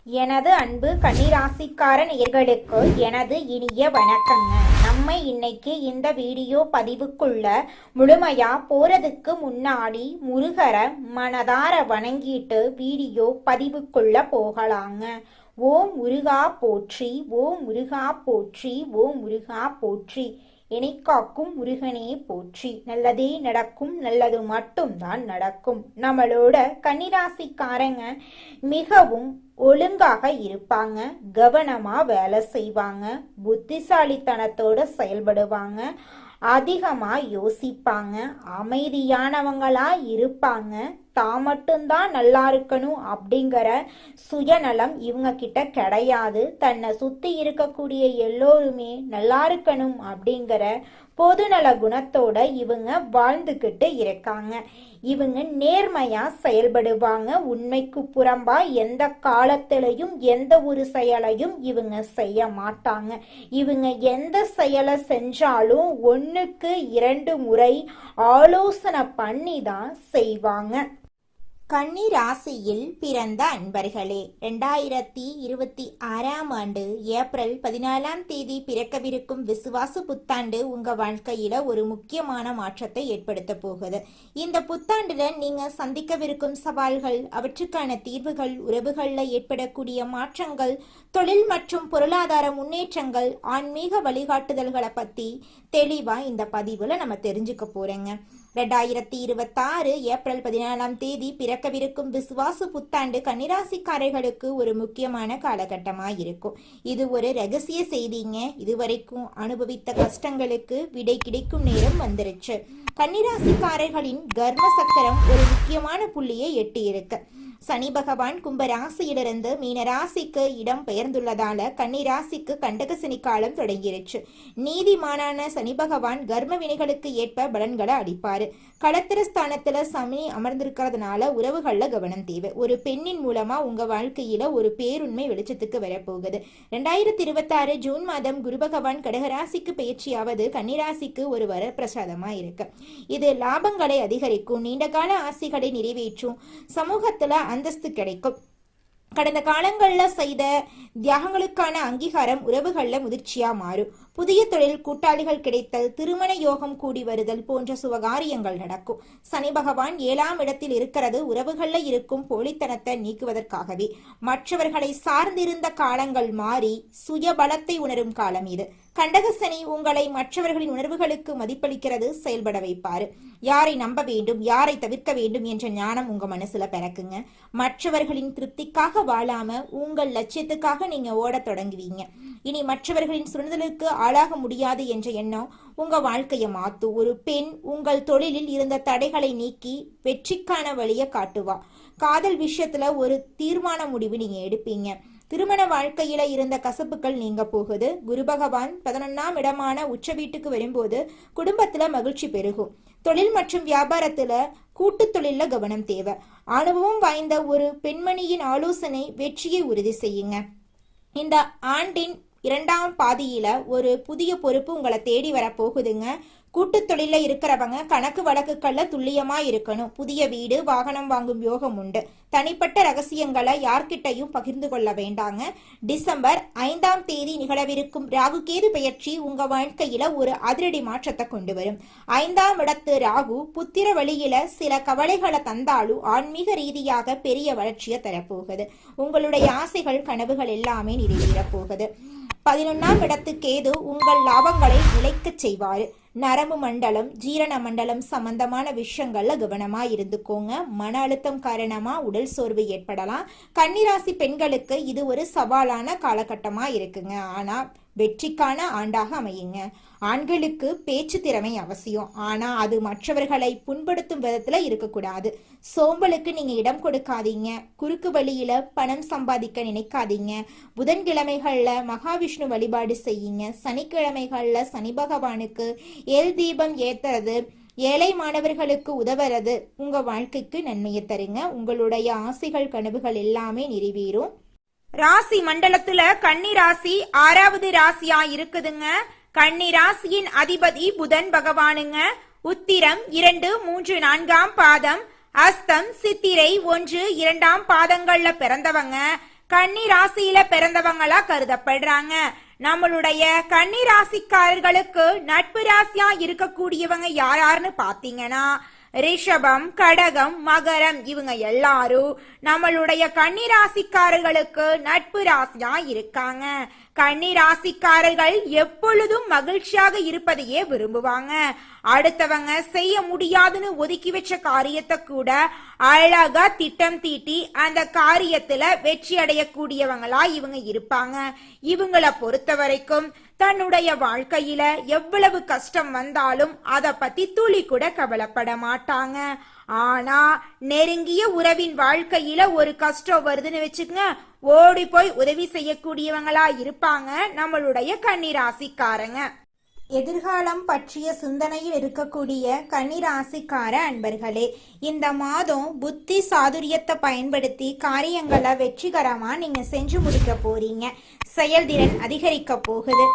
எனது அன்பு கன்னிராசிக்கார நேயர்களுக்கு எனது இனிய வணக்கங்க. நம்ம இன்னைக்கு இந்த வீடியோ பதிவுக்குள்ள முழுமையா போறதுக்கு முன்னாடி முருகரை மனதார வணங்கிட்டு வீடியோ பதிவுக்குள்ள போகலாங்க. ஓம் முருகா போற்றி, ஓம் முருகா போற்றி, ஓம் முருகா போற்றி. காக்கும் முருகனே போற்றி. நல்லதே நடக்கும், நல்லது மட்டும்தான் நடக்கும். நம்மளோட கன்னிராசிக்காரங்க மிகவும் ஒழுங்காக இருப்பாங்க, கவனமா வேலை செய்வாங்க, புத்திசாலித்தனத்தோட செயல்படுவாங்க, அதிகமா யோசிப்பாங்க, அமைதியானவங்களா இருப்பாங்க. தான் மட்டும்தான் நல்லா இருக்கணும் அப்படிங்கிற சுயநலம் இவங்க கிட்ட கிடையாது. தன்னை சுத்தி இருக்கக்கூடிய எல்லோருமே நல்லா இருக்கணும் அப்படிங்கிற பொதுநல குணத்தோட இவங்க வாழ்ந்துக்கிட்டு இருக்காங்க. இவங்க நேர்மையா செயல்படுவாங்க. உண்மைக்கு புறம்பா எந்த காலத்திலையும் எந்த ஒரு செயலையும் இவங்க செய்ய மாட்டாங்க. இவங்க எந்த செயலை செஞ்சாலும் 1க்கு 2 முறை ஆலோசனை பண்ணி தான் செய்வாங்க. கன்னி ராசியில் பிறந்த அன்பர்களே, 2026ஆம் ஆண்டு ஏப்ரல் 14ஆம் தேதி பிறக்கவிருக்கும் விசுவாச புத்தாண்டு உங்க வாழ்க்கையில ஒரு முக்கியமான மாற்றத்தை ஏற்படுத்த போகுது. இந்த புத்தாண்டுல நீங்க சந்திக்கவிருக்கும் சவால்கள், அவற்றுக்கான தீர்வுகள், உறவுகள்ல ஏற்படக்கூடிய மாற்றங்கள், தொழில் மற்றும் பொருளாதார முன்னேற்றங்கள், ஆன்மீக வழிகாட்டுதல்களை பத்தி தெளிவா இந்த பதிவுல நம்ம தெரிஞ்சுக்க போறேங்க. 2026 ஏப்ரல் 14ஆம் தேதி பிறக்கவிருக்கும் விசுவாச புத்தாண்டு கன்னிராசிக்காரர்களுக்கு ஒரு முக்கியமான காலகட்டமா இருக்கும். இது ஒரு ரகசிய செய்திங்க. இதுவரைக்கும் அனுபவித்த கஷ்டங்களுக்கு விடை கிடைக்கும் நேரம் வந்துருச்சு. கன்னிராசிக்காரர்களின் கர்ம சக்கரம் ஒரு முக்கியமான புள்ளியை எட்டி இருக்கு. சனி பகவான் கும்ப ராசியிலிருந்து மீன ராசிக்கு இடம் பெயர்ந்துள்ளதால கன்னி ராசிக்கு கண்டக சனி காலம் தொடங்கிருச்சு. நீதிமானான சனி பகவான் கர்ம வினைகளுக்கு ஏற்ப பலன்களை அளிப்பாரு. களத்திரஸ்தானத்துல சனி அமர்ந்திருக்கிறதுனால உறவுகள்ல கவனம் தேவை. ஒரு பெண்ணின் மூலமா உங்க வாழ்க்கையில ஒரு பேருண்மை வெளிச்சத்துக்கு வரப்போகுது. 2026 ஜூன் மாதம் குரு பகவான் கடகராசிக்கு பயிற்சியாவது கன்னிராசிக்கு ஒரு வரப்பிரசாதமா இருக்கு. இது லாபங்களை அதிகரிக்கும், நீண்ட கால ஆசைகளை நிறைவேற்றும், சமூகத்துல அந்தஸ்து கிடைக்கும். கடந்த காலங்களில் செய்த தியாகங்களுக்கான அங்கீகாரம் உறவுகளில் முதிர்ச்சியா மாறும். புதிய தொழில் கூட்டாளிகள் கிடைத்தல், திருமண யோகம் கூடி வருதல் போன்ற சுபகாரியங்கள் நடக்கும். சனி பகவான் 7ஆம் இடத்தில் இருக்கிறது உறவுகளில் இருக்கும் போலித்தனத்தை நீக்குவதற்காகவே. மற்றவர்களை சார்ந்திருந்த காலங்கள் மாறி சுய பலத்தை உணரும் காலம் இது. கண்டக சனி உங்களை மற்றவர்களின் உணர்வுகளுக்கு மதிப்பளிக்கிறது, செயல்பட வைப்பாரு. யாரை நம்ப வேண்டும், யாரை தவிர்க்க வேண்டும் என்ற ஞானம் உங்க மனசுல பிறக்குங்க. மற்றவர்களின் திருப்திக்காக வாழாம உங்கள் லட்சியத்துக்காக நீங்க ஓட தொடங்குவீங்க. இனி மற்றவர்களின் சுரண்டலுக்கு ஆளாக முடியாது என்ற எண்ணம் உங்க வாழ்க்கையை மாத்தும். ஒரு பெண் உங்கள் தொழிலில் இருந்த தடைகளை நீக்கி வெற்றிக்கான வழியை காட்டுவா. காதல் விஷயத்துல ஒரு தீர்மான முடிவு நீங்க எடுப்பீங்க. திருமண வாழ்க்கையில இருந்த கசப்புகள் நீங்க போகுது. குரு பகவான் 11ஆம் இடமான உச்ச வீட்டுக்கு வரும்போது குடும்பத்துல மகிழ்ச்சி பெருகும். தொழில் மற்றும் வியாபாரத்துல கூட்டு தொழில கவனம் தேவை. அனுபவம் வாய்ந்த ஒரு பெண்மணியின் ஆலோசனை வெற்றியை உறுதி செய்யுங்க. இந்த ஆண்டின் 2ஆம் பாதியில ஒரு புதிய பொறுப்பு உங்களை தேடி வர போகுதுங்க. கூட்டு தொழில இருக்கிறவங்க கணக்கு வழக்குகள்ல துல்லியமா இருக்கணும். புதிய வீடு, வாகனம் வாங்கும் யோகம் உண்டு. தனிப்பட்ட ரகசியங்களை யார்கிட்டையும் பகிர்ந்து கொள்ள வேண்டாங்க. டிசம்பர் 5ஆம் தேதி நிகழவிருக்கும் ராகு கேது பெயர்ச்சி உங்க வாழ்க்கையில ஒரு அதிரடி மாற்றத்தை கொண்டு வரும். 5ஆம் இடத்து ராகு புத்திர வழியில சில கவலைகளை தந்தாலும் ஆன்மீக ரீதியாக பெரிய வளர்ச்சியை தரப்போகுது. உங்களுடைய ஆசைகள், கனவுகள் எல்லாமே நிறைவேற போகுது. 11ஆம் இடத்து கேது உங்கள் லாபங்களை நிலைக்க செய்வாரு. நரம்பு மண்டலம், ஜீரண மண்டலம் சம்பந்தமான விஷயங்கள்ல கவனமா இருந்துக்கோங்க. மன அழுத்தம் காரணமா உடல் சோர்வு ஏற்படலாம். கன்னிராசி பெண்களுக்கு இது ஒரு சவாலான காலகட்டமா இருக்குங்க. ஆனா வெற்றிக்கான ஆண்டாக அமையுங்க. ஆண்களுக்கு பேச்சு திறமை அவசியம், ஆனா அது மற்றவர்களை புண்படுத்தும் விதத்துல இருக்கக்கூடாது. சோம்பலுக்கு நீங்க இடம் கொடுக்காதீங்க. குறுக்கு வழியில பணம் சம்பாதிக்க நினைக்காதீங்க. புதன்கிழமைகள்ல மகாவிஷ்ணு வழிபாடு செய்யுங்க. சனிக்கிழமைகள்ல சனி பகவானுக்கு ஏல் தீபம் ஏத்துறது, ஏழை மாணவர்களுக்கு உதவுறது உங்க வாழ்க்கைக்கு நன்மையை தருங்க. உங்களுடைய ஆசைகள், கனவுகள் எல்லாமே நிறைவேறும். ராசி மண்டலத்துல கன்னி ராசி 6வது ராசியா இருக்குதுங்க. கன்னி ராசியின் அதிபதி புதன் பகவானுங்க. உத்திரம் 2, 3, 4ஆம் பாதம், அஸ்தம், சித்திரை 1, 2ஆம் பாதங்கள்ல பிறந்தவங்க கன்னி ராசியில பிறந்தவங்களா கருதப்படுறாங்க. நம்மளுடைய கன்னி ராசிக்காரர்களுக்கு நட்பு ராசியா இருக்கக்கூடியவங்க யாருன்னு பாத்தீங்கன்னா ரிஷபம், கடகம், மகரம், இவங்க எல்லாரும் நம்மளுடைய கன்னி ராசிக்காரர்களுக்கு நட்பு ராசியா இருக்காங்க. கன்னி ராசிக்காரர்கள் எப்பொழுதும் மகிழ்ச்சியாக இருப்பதையே விரும்புவாங்க. அடுத்தவங்க செய்ய முடியாதுன்னு ஒதுக்கி வச்ச காரியத்தை கூட அழகா திட்டம் தீட்டி அந்த காரியத்துல வெற்றி அடையக்கூடியவங்களா இவங்க இருப்பாங்க. இவங்கள பொறுத்த வரைக்கும் தன்னுடைய வாழ்க்கையில எவ்வளவு கஷ்டம் வந்தாலும் அத பத்தி துளி கூட கவலைப்பட மாட்டாங்க. ஆனா நெருங்கிய உறவின் வாழ்க்கையில ஒரு கஷ்டம் வருதுன்னு வச்சுக்கங்க, ஓடி போய் உதவி செய்யக்கூடியவங்களா இருப்பாங்க நம்மளுடைய கன்னிராசிக்காரங்க. எதிர்காலம் பற்றிய சிந்தனையில் இருக்கக்கூடிய கன்னிராசிக்கார அன்பர்களே, இந்த மாதம் புத்தி சாதுரியத்தை பயன்படுத்தி காரியங்களை வெற்றிகரமா நீங்க செஞ்சு முடிக்க போறீங்க. செயல்திறன் அதிகரிக்க போகுது.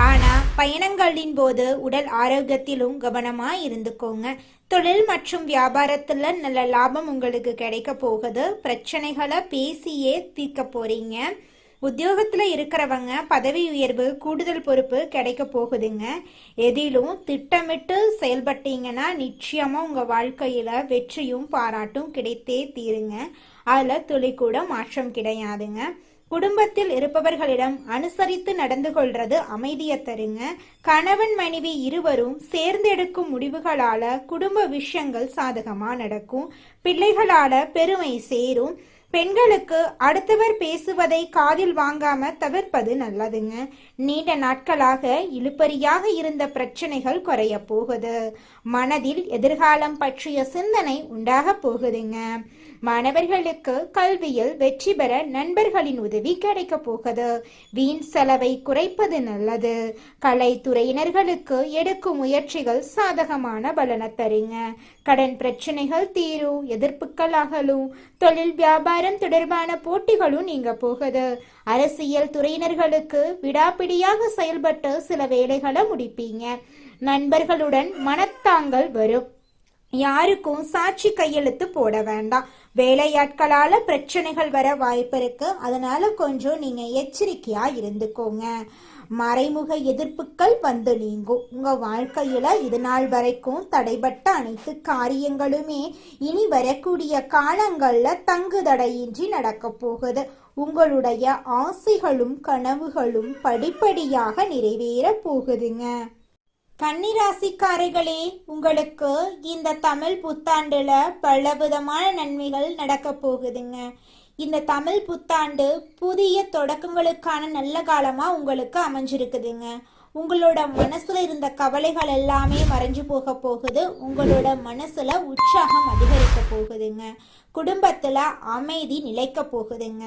ஆனா பயணங்களின் போது உடல் ஆரோக்கியத்திலும் கவனமா இருந்துக்கோங்க. தொழில் மற்றும் வியாபாரத்துல நல்ல லாபம் உங்களுக்கு கிடைக்க போகுது. பிரச்சனைகளை பேசியே தீர்க்க போறீங்க. உத்தியோகத்துல இருக்கிறவங்க பதவி உயர்வு, கூடுதல் பொறுப்பு கிடைக்க போகுதுங்க. எதிலும் திட்டமிட்டு செயல்பட்டீங்கன்னா நிச்சயமா உங்க வாழ்க்கையில வெற்றியும் பாராட்டும் கிடைத்தே தீருங்க. அதுல துளி கூட மாற்றம் கிடையாதுங்க. குடும்பத்தில் இருப்பவர்களிடம் அனுசரித்து நடந்து கொள்றது அமைதியை தருங்க. கணவன் மனைவி இருவரும் சேர்ந்தெடுக்கும் முடிவுகளால குடும்ப விஷயங்கள் சாதகமா நடக்கும். பிள்ளைகளால பெருமை சேரும். பெண்களுக்கு அடுத்தவர் பேசுவதை காதில் வாங்காம தவிர்ப்பது நல்லதுங்க. நீண்ட நாட்களாக இழுபறியாக இருந்த பிரச்சனைகள் குறைய போகுது. மனதில் எதிர்காலம் பற்றிய சிந்தனை உண்டாக போகுதுங்க. மாணவர்களுக்கு கல்வியில் வெற்றி பெற நண்பர்களின் உதவி கிடைக்க போகுது. வீண் செலவை குறைப்பது நல்லது. கலைத்துறையினர்களுக்கு எடுக்கும் முயற்சிகள் சாதகமான பலனை தருங்க. கடன் பிரச்சனைகள் தீரும். எதிர்ப்புகள் அகலும். தொழில் வியாபாரம் தொடர்பான போட்டிகளும் நீங்க போகுது. அரசியல் துறையினர்களுக்கு விடாப்பிடியாக செயல்பட்டு சில வேலைகளை முடிப்பீங்க. நண்பர்களுடன் மனத்தாங்கள் வரும். யாருக்கும் சாட்சி கையெழுத்து போட வேண்டாம். வேலையாட்களால பிரச்சனைகள் வர வாய்ப்பு இருக்கு. அதனால கொஞ்சம் நீங்க எச்சரிக்கையா இருந்துக்கோங்க. மறைமுக எதிர்ப்புகள் வந்து நீங்கும். உங்க வாழ்க்கையில இது நாள் வரைக்கும் தடைபட்ட அனைத்து காரியங்களுமே இனி வரக்கூடிய காலங்கள்ல தங்கு தடையின்றி நடக்க போகுது. உங்களுடைய ஆசைகளும் கனவுகளும் படிப்படியாக நிறைவேற போகுதுங்க. கன்னிராசிக்காரர்களே, உங்களுக்கு இந்த தமிழ் புத்தாண்டுல பலவிதமான நன்மைகள் நடக்க போகுதுங்க. இந்த தமிழ் புத்தாண்டு புதிய தொடக்கங்களுக்கான நல்ல காலமா உங்களுக்கு அமைஞ்சிருக்குதுங்க. உங்களோட மனசுல இருந்த கவலைகள் எல்லாமே மறைஞ்சு போக போகுது. உங்களோட மனசுல உற்சாகம் அதிகரிக்க போகுதுங்க. குடும்பத்துல அமைதி நிலைக்க போகுதுங்க.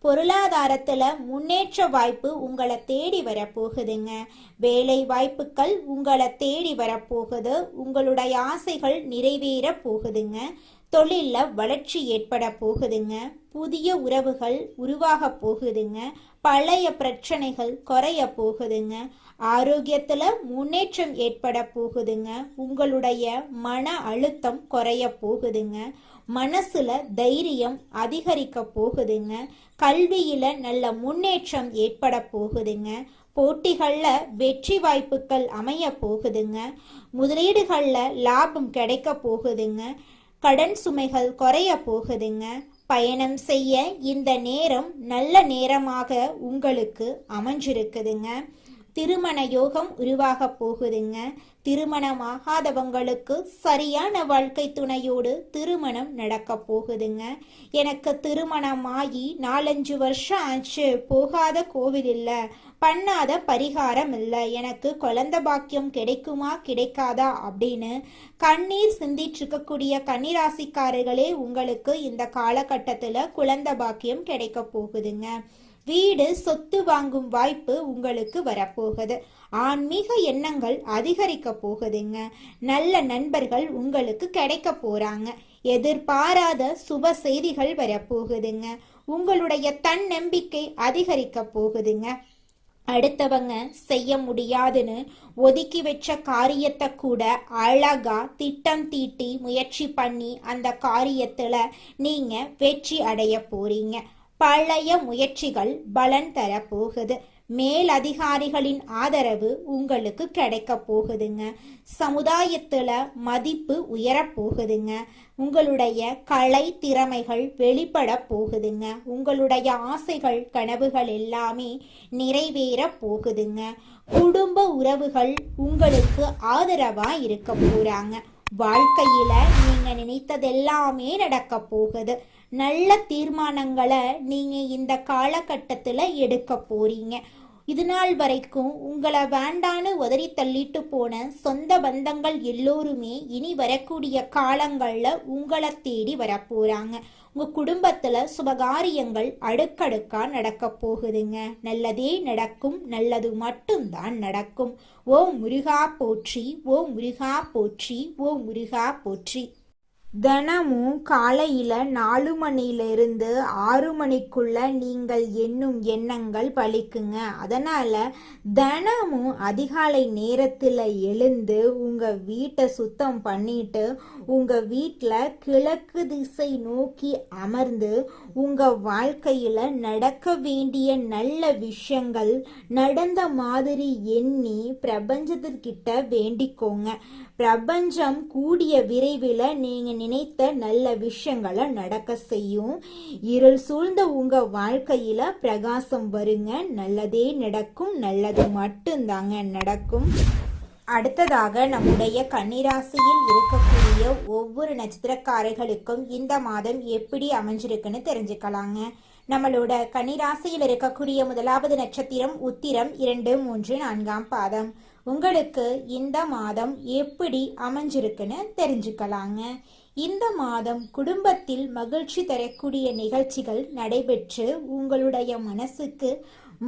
பொருளாதாரத்துல முன்னேற்ற வாய்ப்பு உங்களை தேடி வரப்போகுதுங்க. வேலை வாய்ப்புகள் உங்களை தேடி வரப்போகுது. உங்களுடைய ஆசைகள் நிறைவேற போகுதுங்க. தொழில்ல வளர்ச்சி ஏற்பட போகுதுங்க. புதிய உறவுகள் உருவாக போகுதுங்க. பழைய பிரச்சனைகள் குறைய போகுதுங்க. ஆரோக்கியத்துல முன்னேற்றம் ஏற்பட போகுதுங்க. உங்களுடைய மன அழுத்தம் குறைய போகுதுங்க. மனசுல தைரியம் அதிகரிக்க போகுதுங்க. கல்வியில நல்ல முன்னேற்றம் ஏற்பட போகுதுங்க. போட்டிகள்ல வெற்றி வாய்ப்புகள் அமைய போகுதுங்க. முதலீடுகள்ல லாபம் கிடைக்க போகுதுங்க. கடன் சுமைகள் குறைய போகுதுங்க. பயணம் செய்ய இந்த நேரம் நல்ல நேரமாக உங்களுக்கு அமைஞ்சிருக்குதுங்க. திருமண யோகம் உருவாக போகுதுங்க. திருமணமாகாதவங்களுக்கு சரியான வாழ்க்கை துணையோடு திருமணம் நடக்க போகுதுங்க. எனக்கு திருமணமாகி 4-5 வருஷம் ஆச்சு, போகாத கோவில் இல்லை, பண்ணாத பரிகாரம் இல்லை, எனக்கு குழந்தை பாக்கியம் கிடைக்குமா கிடைக்காதா அப்படின்னு கண்ணீர் சிந்திட்டு இருக்கக்கூடிய கன்னிராசிக்காரர்களே, உங்களுக்கு இந்த காலகட்டத்தில் குழந்தை பாக்கியம் கிடைக்க போகுதுங்க. வீடு சொத்து வாங்கும் வாய்ப்பு உங்களுக்கு வரப்போகுது. ஆன்மீக எண்ணங்கள் அதிகரிக்க போகுதுங்க. நல்ல நண்பர்கள் உங்களுக்கு கிடைக்க போறாங்க. எதிர்பாராத சுப செய்திகள் வரப்போகுதுங்க. உங்களுடைய தன்னம்பிக்கை அதிகரிக்க போகுதுங்க. அடுத்தவங்க செய்ய முடியாதுன்னு ஒதுக்கி வச்ச காரியத்தை கூட அழகா திட்டம் தீட்டி முயற்சி பண்ணி அந்த காரியத்துல நீங்க வெற்றி அடைய போறீங்க. பழைய முயற்சிகள் பலன் தரப்போகுது. மேலதிகாரிகளின் ஆதரவு உங்களுக்கு கிடைக்க போகுதுங்க. சமுதாயத்துல மதிப்பு உயரப்போகுதுங்க. உங்களுடைய கலை திறமைகள் வெளிப்பட போகுதுங்க. உங்களுடைய ஆசைகள் கனவுகள் எல்லாமே நிறைவேற போகுதுங்க. குடும்ப உறவுகள் உங்களுக்கு ஆதரவா இருக்க போறாங்க. வாழ்க்கையில நீங்க நினைத்ததெல்லாமே நடக்க போகுது. நல்ல தீர்மானங்களை நீங்க இந்த காலகட்டத்துல எடுக்க போறீங்க. இது நாள் வரைக்கும் உங்களை வேண்டான்னு உதறி தள்ளிட்டு போன சொந்த பந்தங்கள் எல்லோருமே இனி வரக்கூடிய காலங்கள்ல உங்களை தேடி வரப்போறாங்க. உங்க குடும்பத்துல சுபகாரியங்கள் அடுக்கடுக்கா நடக்க போகுதுங்க. நல்லதே நடக்கும். நல்லது மட்டும்தான் நடக்கும். ஓம் முருகா போற்றி, ஓம் முருகா போற்றி, ஓம் முருகா போற்றி. தினமும் காலையில 4 மணியிலிருந்து 6 மணிக்குள்ள நீங்கள் எண்ணும் எண்ணங்கள் பலிக்குங்க. அதனால தினமும் அதிகாலை நேரத்துல எழுந்து உங்க வீட்டை சுத்தம் பண்ணிட்டு உங்க வீட்டில் கிழக்கு திசை நோக்கி அமர்ந்து உங்க வாழ்க்கையில நடக்க வேண்டிய நல்ல விஷயங்கள் நடந்த மாதிரி எண்ணி பிரபஞ்சத்திற்கிட்ட வேண்டிக்கோங்க. பிரபஞ்சம் கூடிய விரைவில் நீங்க நினைத்த நல்ல விஷயங்களை நடக்க செய்யும். இருள் சூழ்ந்த உங்க வாழ்க்கையில பிரகாசம் வருங்க. நல்லதே நடக்கும். நல்லது மட்டும்தாங்க நடக்கும். அடுத்ததாக நம்முடைய கன்னிராசியில் இருக்கக்கூடிய ஒவ்வொரு நட்சத்திரக்காரர்களுக்கும் இந்த மாதம் எப்படி அமைஞ்சிருக்குன்னு தெரிஞ்சுக்கலாங்க. நம்மளோட கன்னிராசியில் இருக்கக்கூடிய முதலாவது நட்சத்திரம் உத்திரம் 2, 3, 4ஆம் பாதம். உங்களுக்கு இந்த மாதம் எப்படி அமைஞ்சிருக்குன்னு தெரிஞ்சுக்கலாங்க. இந்த மாதம் குடும்பத்தில் மகிழ்ச்சி தரக்கூடிய நிகழ்ச்சிகள் நடைபெற்று உங்களுடைய மனசுக்கு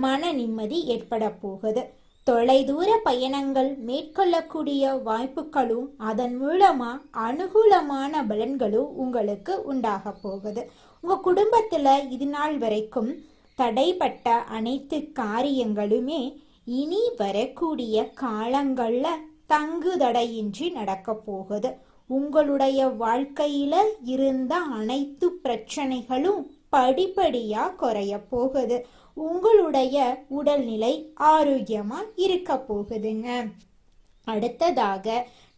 மன நிம்மதி ஏற்பட போகுது. தொலைதூர பயணங்கள் மேற்கொள்ளக்கூடிய வாய்ப்புகளும் அதன் மூலமா அனுகூலமான பலன்களும் உங்களுக்கு உண்டாக போகுது. உங்க குடும்பத்துல இது நாள் வரைக்கும் தடைப்பட்ட அனைத்து காரியங்களுமே இனி வரக்கூடிய காலங்கள்ல தங்குதடையின்றி நடக்க போகுது. உங்களுடைய வாழ்க்கையில இருந்த அனைத்து பிரச்சனைகளும் படிப்படியா குறைய போகுது. உங்களுடைய உடல்நிலை ஆரோக்கியமா இருக்க போகுதுங்க. அடுத்ததாக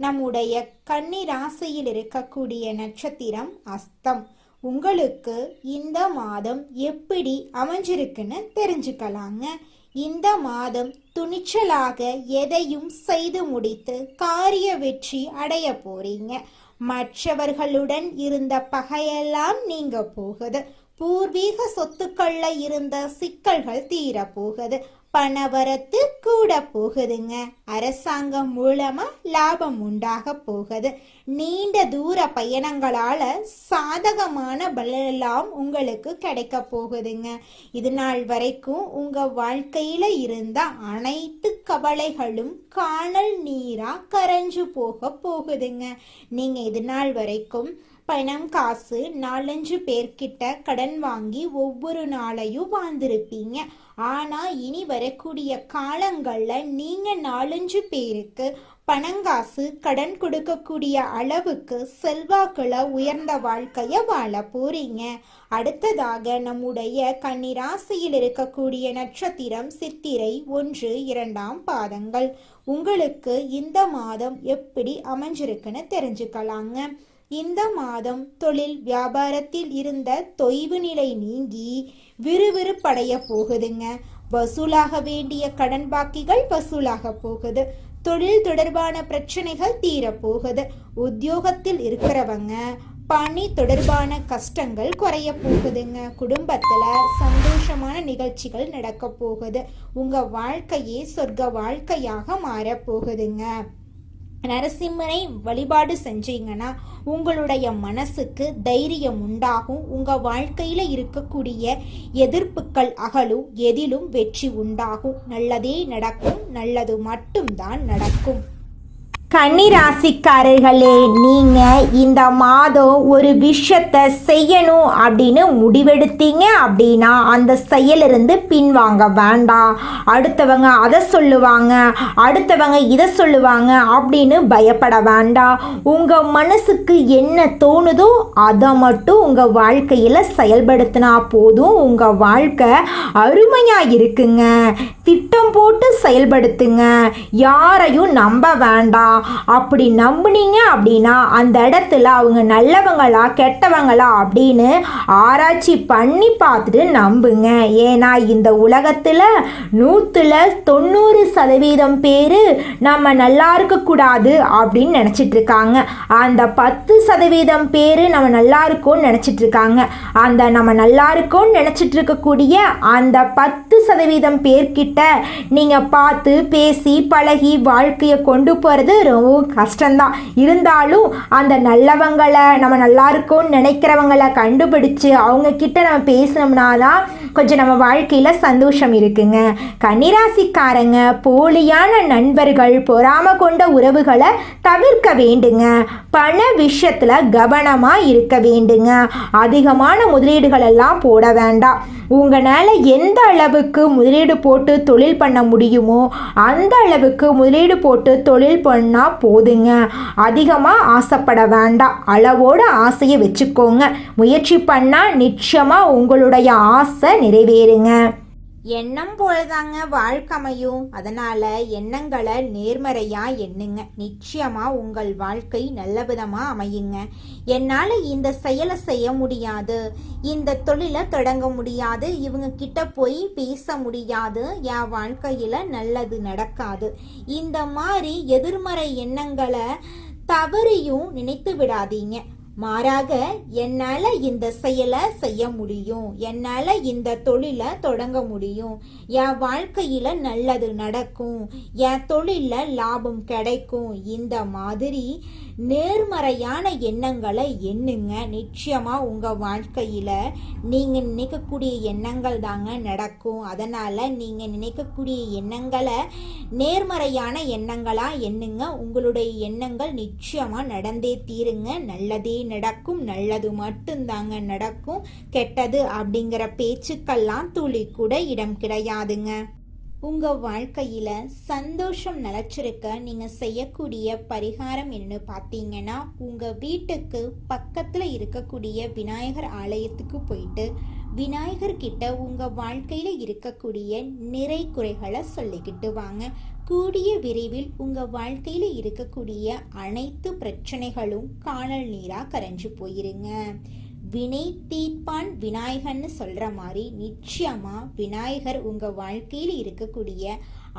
நம்முடைய கன்னி ராசியில் இருக்கக்கூடிய நட்சத்திரம் அஸ்தம். உங்களுக்கு இந்த மாதம் எப்படி அமைஞ்சிருக்குன்னு தெரிஞ்சுக்கலாங்க. இந்த மாதம் துணிச்சலாக எதையும் செய்து முடித்து காரிய வெற்றி அடைய போறீங்க. மற்றவர்களுடன் இருந்த பகையெல்லாம் நீங்க போகுது. பூர்வீக சொத்துக்கள்ல இருந்த சிக்கல்கள் தீர போகுது. பணவரத்து கூட போகுதுங்க. அரசாங்கம் மூலமா லாபம் உண்டாக போகுது. நீண்ட தூர பயணங்களால சாதகமான பலனெல்லாம் உங்களுக்கு கிடைக்க போகுதுங்க. இது நாள் வரைக்கும் உங்க வாழ்க்கையில இருந்த அனைத்து கவலைகளும் காணல் நீரா கரைஞ்சு போக போகுதுங்க. நீங்க இது நாள் வரைக்கும் பணம் காசு 4-5 பேர்கிட்ட கடன் வாங்கி ஒவ்வொரு நாளையும் வாழ்ந்திருப்பீங்க. ஆனா இனி வரக்கூடிய காலங்கள்ல நீங்க 4-5 பேருக்கு பணங்காசு கடன் கொடுக்கக்கூடிய அளவுக்கு செல்வாக்குல உயர்ந்த வாழ்க்கைய வாழ போறீங்க. அடுத்ததாக நம்முடைய கன்னிராசியில் இருக்கக்கூடிய நட்சத்திரம் சித்திரை 1, 2ஆம் பாதங்கள். உங்களுக்கு இந்த மாதம் எப்படி அமைஞ்சிருக்குன்னு தெரிஞ்சுக்கலாங்க. இந்த மாதம் தொழில் வியாபாரத்தில் இருந்த தொய்வு நிலை நீங்கி விறுவிறுப்படைய போகுதுங்க. வசூலாக வேண்டிய கடன் பாக்கிகள் வசூலாக போகுது. தொழில் தொடர்பான பிரச்சனைகள் தீர போகுது. உத்தியோகத்தில் இருக்கிறவங்க பணி தொடர்பான கஷ்டங்கள் குறைய போகுதுங்க. குடும்பத்துல சந்தோஷமான நிகழ்ச்சிகள் நடக்க போகுது. உங்க வாழ்க்கையே சொர்க்க வாழ்க்கையாக மாற போகுதுங்க. நரசிம்மரை வழிபாடு செஞ்சீங்கன்னா உங்களுடைய மனசுக்கு தைரியம் உண்டாகும். உங்க வாழ்க்கையில இருக்கக்கூடிய எதிர்ப்புகள் அகலும். எதிலும் வெற்றி உண்டாகும். நல்லதே நடக்கும். நல்லது மட்டும்தான் நடக்கும். கன்னிராசிக்காரர்களே, நீங்க இந்த மாதம் ஒரு விஷயத்தை செய்யணும் அப்படின்னு முடிவெடுத்தீங்க அப்படின்னா அந்த செயலிருந்து பின்வாங்க வேண்டாம். அடுத்தவங்க அதை சொல்லுவாங்க, அடுத்தவங்க இதை சொல்லுவாங்க அப்படின்னு பயப்பட வேண்டாம். உங்க மனசுக்கு என்ன தோணுதோ அதை மட்டும் உங்க வாழ்க்கையில செயல்படுத்தினா போதும். உங்க வாழ்க்கை அருமையா இருக்குங்க. திட்டம் போட்டு செயல்படுத்துங்க. யாரையும் நம்ப வேண்டாம். அப்படி நம்புனீங்க அப்படின்னா அந்த இடத்துல அவங்க நல்லவங்களா கெட்டவங்களா அப்படின்னு ஆராய்ச்சி பண்ணி பார்த்துட்டு நம்புங்க. ஏன்னா இந்த உலகத்தில் 100% பேர் நம்ம நல்லா இருக்கக்கூடாது அப்படின்னு நினச்சிட்டு இருக்காங்க. அந்த 10% பேர் நம்ம நல்லா இருக்கோன்னு நினச்சிட்டு இருக்காங்க. அந்த நம்ம நல்லா இருக்கோன்னு நினச்சிட்டு இருக்கக்கூடிய அந்த 10% பேர்கிட்ட நீங்கள் பார்த்து பேசி பழகி வாழ்க்கையை கொண்டு போகிறது ரொம்ப கஷ்டம்தான். இருந்தாலும் அந்த நல்லவங்களை, நம்ம நல்லா இருக்கோன்னு நினைக்கிறவங்களை கண்டுபிடிச்சு அவங்க கிட்ட நம்ம பேசினோம்னா தான் கொஞ்சம் நம்ம வாழ்க்கையில் சந்தோஷம் இருக்குங்க. கன்னிராசிக்காரங்க, போலியான நண்பர்கள், பொறாமை கொண்ட உறவுகளை தவிர்க்க வேண்டுங்க. பண விஷயத்தில் கவனமாக இருக்க வேண்டுங்க. அதிகமான முதலீடுகள் எல்லாம் போட வேண்டாம். உங்களால் எந்த அளவுக்கு முதலீடு போட்டு தொழில் பண்ண முடியுமோ அந்த அளவுக்கு முதலீடு போட்டு தொழில் பண்ணால் போதுங்க. அதிகமாக ஆசைப்பட வேண்டாம். அளவோட ஆசையை வச்சுக்கோங்க. முயற்சி பண்ணால் நிச்சயமாக உங்களுடைய ஆசை நிறைவேறுங்க. எண்ணம் போலதாங்க வாழ்க்கை அமையும். அதனால எண்ணங்களை நேர்மறையா எண்ணுங்க. நிச்சயமா உங்கள் வாழ்க்கை நல்ல விதமா அமையுங்க. என்னால இந்த செயலை செய்ய முடியாது, இந்த தொழிலை தொடங்க முடியாது, இவங்க கிட்ட போய் பேச முடியாது, என் வாழ்க்கையில நல்லது நடக்காது, இந்த மாதிரி எதிர்மறை எண்ணங்களை தவறியும் நினைத்து விடாதீங்க. மாறாக என்னால் இந்த செயலை செய்ய முடியும், என்னால் இந்த தொழிலை தொடங்க முடியும், என் வாழ்க்கையில் நல்லது நடக்கும், என் தொழிலில் லாபம் கிடைக்கும், இந்த மாதிரி நேர்மறையான எண்ணங்களை எண்ணுங்க. நிச்சயமாக உங்கள் வாழ்க்கையில் நீங்கள் நினைக்கக்கூடிய எண்ணங்கள் தாங்க நடக்கும். அதனால் நீங்கள் நினைக்கக்கூடிய எண்ணங்களை நேர்மறையான எண்ணங்களாக எண்ணுங்க. உங்களுடைய எண்ணங்கள் நிச்சயமாக நடந்தே தீருங்க. நல்லதே நடக்கும், நல்லது மட்டும்தாங்க நடக்கும். கெட்டது அப்படிங்கிற பேச்சுக்கெல்லாம் துளி கூட இடம் கிடையாதுங்க. உங்கள் வாழ்க்கையில் சந்தோஷம் நிலச்சிருக்க நீங்கள் செய்யக்கூடிய பரிகாரம் என்னன்னு பார்த்தீங்கன்னா, உங்கள் வீட்டுக்கு பக்கத்தில் இருக்கக்கூடிய விநாயகர் ஆலயத்துக்கு போயிட்டு விநாயகர்கிட்ட உங்கள் வாழ்க்கையில் இருக்கக்கூடிய நிறை குறைகளை சொல்லிக்கிட்டு வாங்க. கூடிய விரைவில் உங்கள் வாழ்க்கையில் இருக்கக்கூடிய அனைத்து பிரச்சனைகளும் காணல் நீராக கரைஞ்சு போயிருங்க. வினை தீர்ப்பான் விநாயகர்னு சொல்கிற மாதிரி நிச்சயமாக விநாயகர் உங்கள் வாழ்க்கையில் இருக்கக்கூடிய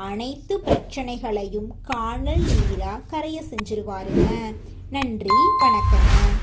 அனைத்து பிரச்சனைகளையும் காணல் நீராக கரைய செஞ்சிருவாருங்க. நன்றி, வணக்கங்க.